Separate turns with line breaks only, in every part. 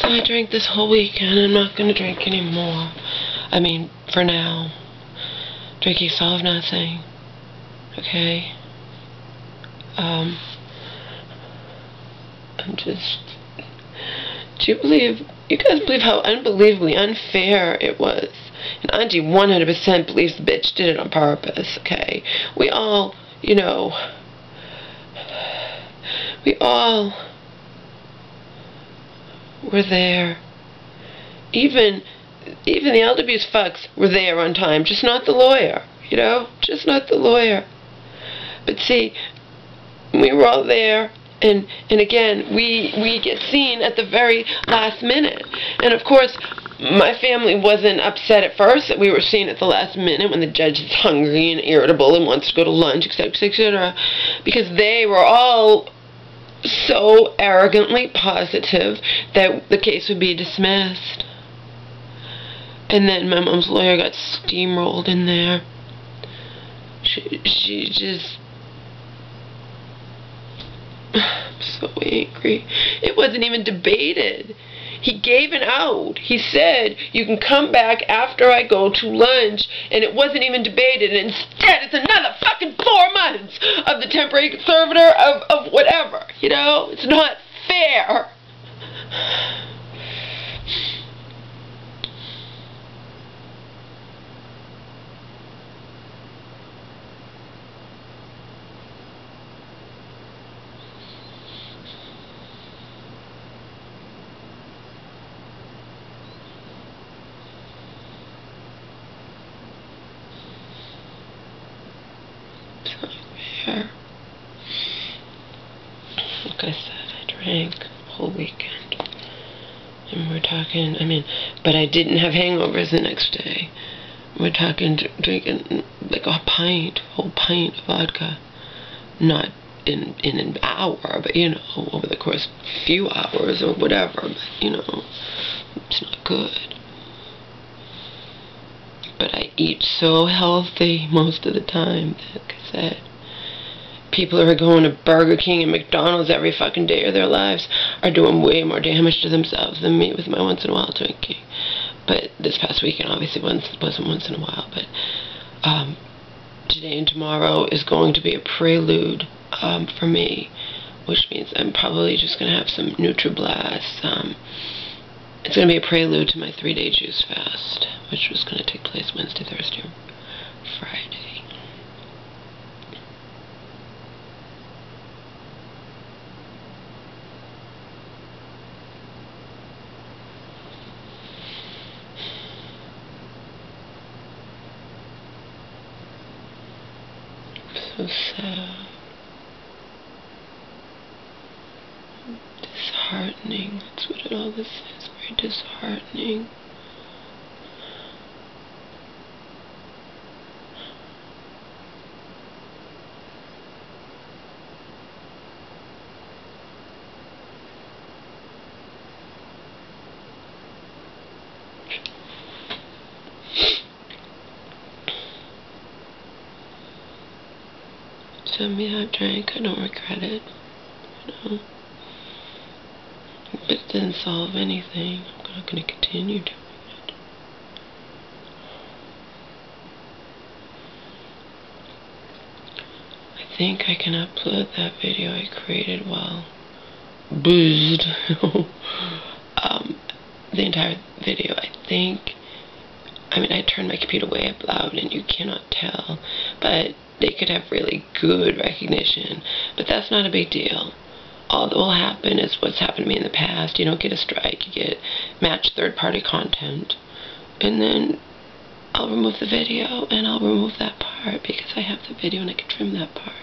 So I drank this whole weekend. I'm not going to drink anymore. I mean, for now. Drinking solve nothing. Okay? I'm just... Do you guys believe how unbelievably unfair it was? And Auntie 100% believes the bitch did it on purpose, okay? We all, you know... We all... were there. Even the elder abuse fucks were there on time, just not the lawyer, you know? Just not the lawyer. But see, we were all there, and again, we get seen at the very last minute. And of course, my family wasn't upset at first that we were seen at the last minute when the judge is hungry and irritable and wants to go to lunch, etc., etc., because they were all so arrogantly positive that the case would be dismissed. And then my mom's lawyer got steamrolled in there. She just... I'm so angry. It wasn't even debated. He gave an out. He said, you can come back after I go to lunch, and it wasn't even debated. And instead, it's another fucking 4 months of the temporary conservator of whatever, you know? It's not fair. Like I said, I drank the whole weekend. And we're talking, I mean, but I didn't have hangovers the next day. We're talking drinking like a whole pint of vodka. Not in an hour, but, you know, over the course of a few hours or whatever. But, you know, it's not good. But I eat so healthy most of the time, like I said. People who are going to Burger King and McDonald's every fucking day of their lives are doing way more damage to themselves than me with my once-in-a-while drinking. But this past weekend obviously wasn't once in a while. But today and tomorrow is going to be a prelude for me, which means I'm probably just going to have some NutriBlast. It's going to be a prelude to my 3-day juice fast, which was going to take place Wednesday, Thursday, Friday. So sad. Disheartening. That's what it all is. Very disheartening. So yeah, I drank. I don't regret it. You know. But it didn't solve anything. I'm not going to continue doing it. I think I can upload that video I created while boozed. The entire video, I think. I mean, I turned my computer way up loud and you cannot tell. But they could have really good recognition. But that's not a big deal. All that will happen is what's happened to me in the past. You don't get a strike. You get matched third-party content. And then I'll remove the video and I'll remove that part because I have the video and I can trim that part.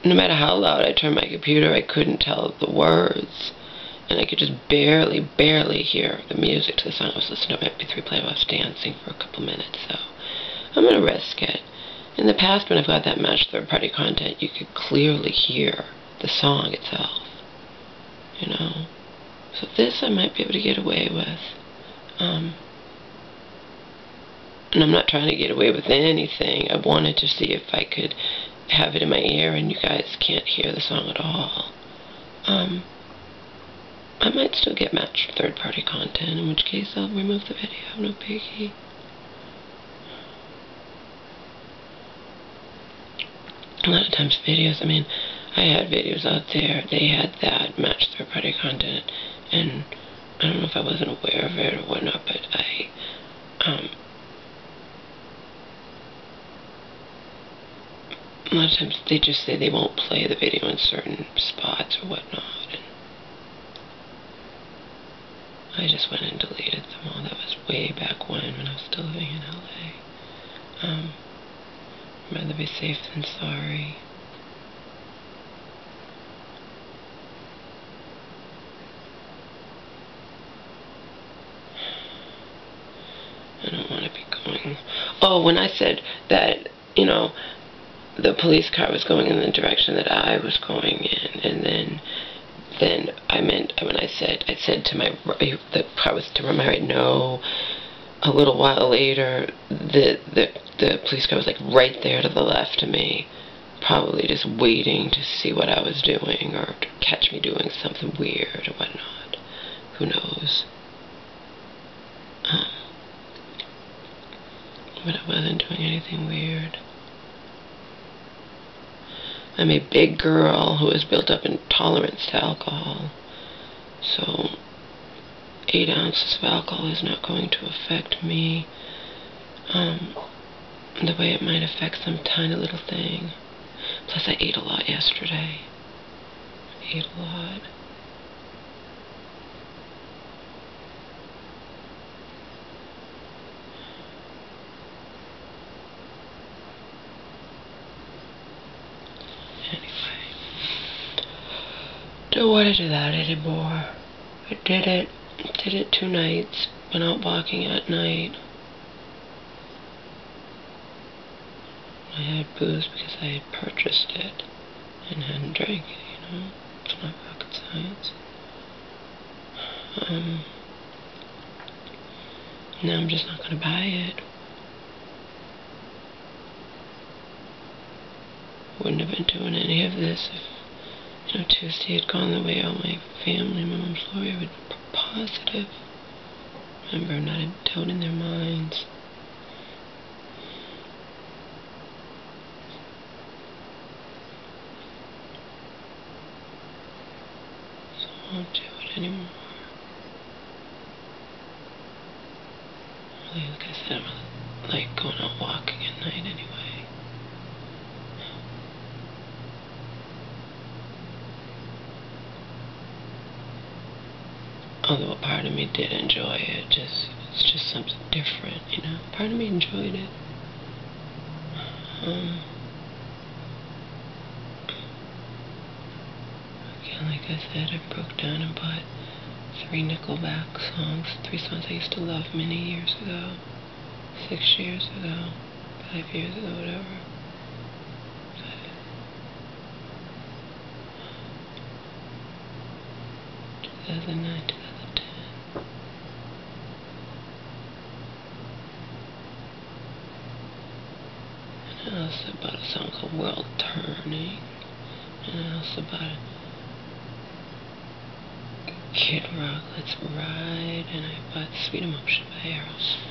No matter how loud I turned my computer, I couldn't tell the words. And I could just barely hear the music to the song I was listening to. My MP3 player. I was dancing for a couple minutes, so I'm going to risk it. In the past, when I've got that matched third-party content, you could clearly hear the song itself, you know. So this I might be able to get away with. And I'm not trying to get away with anything. I wanted to see if I could have it in my ear and you guys can't hear the song at all, I might still get matched third-party content, in which case I'll remove the video, no biggie. A lot of times videos, I mean, I had videos out there, they had that matched third-party content, and I don't know if I wasn't aware of it or whatnot, but a lot of times they just say they won't play the video in certain spots or whatnot, and I just went and deleted them all. That was way back when I was still living in LA. I'd rather be safe than sorry. I don't want to be going... Oh, when I said that, you know, the police car was going in the direction that I was going in, and then I meant, when I said to my, the car was to my right, no. A little while later, the police car was like right there to the left of me, probably just waiting to see what I was doing, or to catch me doing something weird or whatnot. Who knows? But I wasn't doing anything weird. I'm a big girl who has built up intolerance to alcohol, so 8 ounces of alcohol is not going to affect me the way it might affect some tiny little thing. Plus I ate a lot yesterday. I ate a lot. Don't want to do that anymore. I did it 2 nights. Went out walking at night. I had booze because I had purchased it and hadn't drank it, you know. It's not rocket science. Now I'm just not going to buy it. Wouldn't have been doing any of this if, you know, Tuesday had gone the way all my family, my mom's lawyer, would be positive. Remember, not a doubt in their minds. So I won't do it anymore. Really, like I said, I'm like going out walking at night anyway. Although a part of me did enjoy it, it's just something different, you know. Part of me enjoyed it. Again, like I said, I broke down and bought 3 Nickelback songs, 3 songs I used to love many years ago, 6 years ago, 5 years ago, whatever. 2009, 2010. And I also bought a song called World Turning. And I also bought Kid Rock, Let's Ride. And I bought Sweet Emotion by Aerosmith.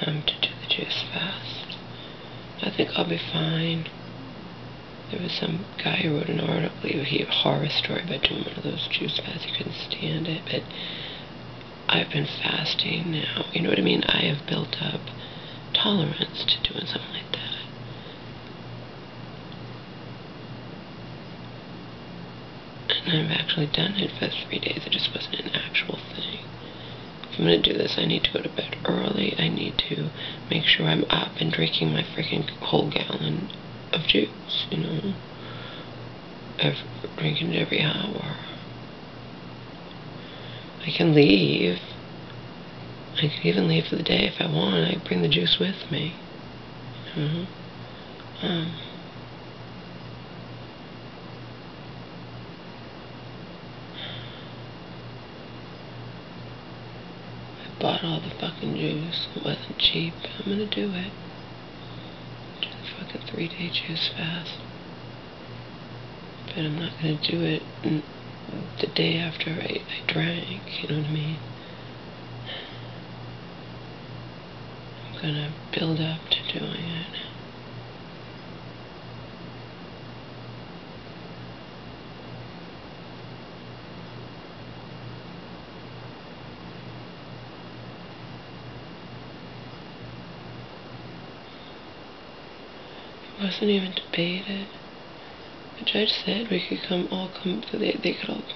To do the juice fast. I think I'll be fine. There was some guy who wrote an article, he had a horror story about doing one of those juice fasts. He couldn't stand it, but I've been fasting now. You know what I mean? I have built up tolerance to doing something like that. I've actually done it for 3 days. It just wasn't an actual thing. If I'm going to do this, I need to go to bed early. I need to make sure I'm up and drinking my freaking whole gallon of juice, you know. Drinking it every hour. I can leave. I can even leave for the day if I want. I bring the juice with me. You know? I bought all the fucking juice. It wasn't cheap. I'm gonna do it. Do the fucking 3-day juice fast. But I'm not gonna do it the day after I drank, you know what I mean? I'm gonna build up to doing it. It wasn't even debated. The judge said we could they could all come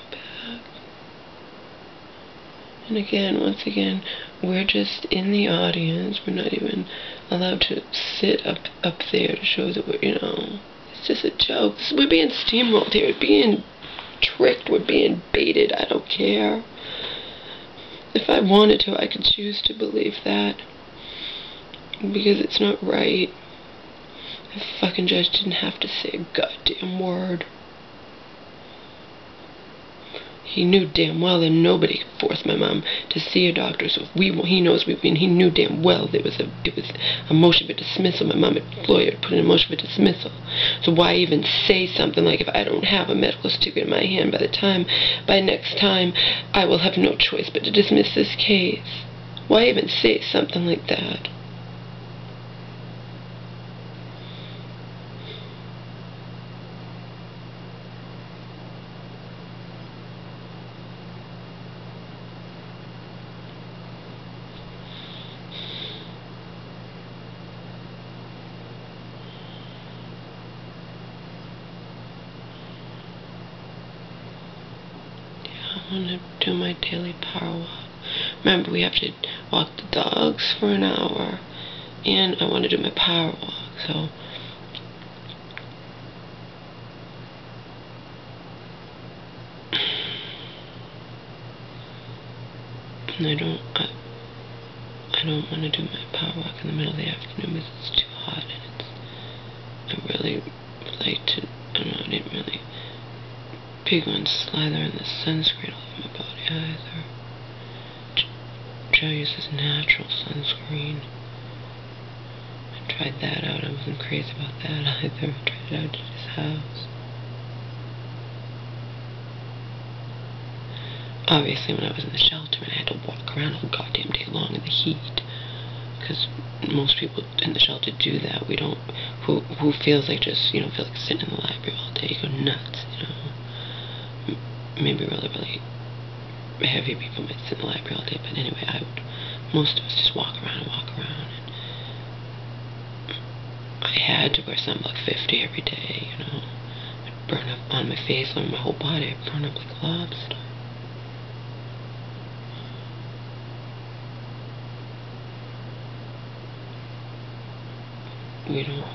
back. And again, once again, we're just in the audience. We're not even allowed to sit up there to show that we're, you know, it's just a joke. We're being steamrolled here. We're being tricked. We're being baited. I don't care. If I wanted to, I could choose to believe that. Because it's not right. The fucking judge didn't have to say a goddamn word. He knew damn well that nobody forced my mom to see a doctor, so if he knows he knew damn well it was a motion for dismissal. My mom had lawyer put in a motion for dismissal. So why even say something like, if I don't have a medical certificate in my hand by next time, I will have no choice but to dismiss this case. Why even say something like that? I want to do my daily power walk. Remember, we have to walk the dogs for an hour, and I want to do my power walk, so and I don't want to do my power walk in the middle of the afternoon because it's too hot, and I really like to, I don't know, I didn't really big on slathering the sunscreen all over my body either. Joe uses natural sunscreen. I tried that out. I wasn't crazy about that either. I tried it out at his house. Obviously, when I was in the shelter and I had to walk around all goddamn day long in the heat, because most people in the shelter do that. We don't. Who feels like just, you know, feel like sitting in the library all day, you go nuts, you know. Maybe really heavy people might sit in the library all day, but anyway, most of us just walk around. And I had to wear sunblock 50 every day, you know. I'd burn up on my face, on my whole body. I'd burn up like a lobster. We don't